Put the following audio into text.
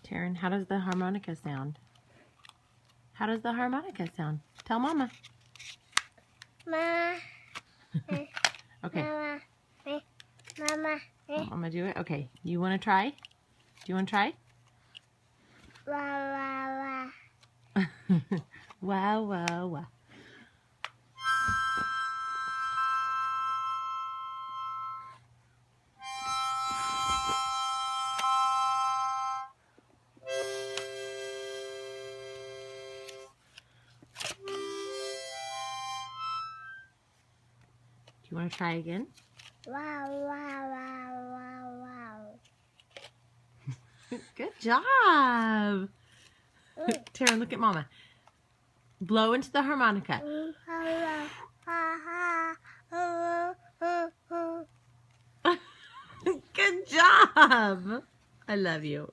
Taryn, how does the harmonica sound? How does the harmonica sound? Tell Mama. Mama. Okay. Mama. Mama. I'm gonna do it. Okay. You want to try? Do you want to try? Wah, wah, wah. Wow, wow, wow. Do you want to try again? Wow, wow, wow, wow, wow. Good job. Taryn, look at Mama. Blow into the harmonica. Good job. I love you.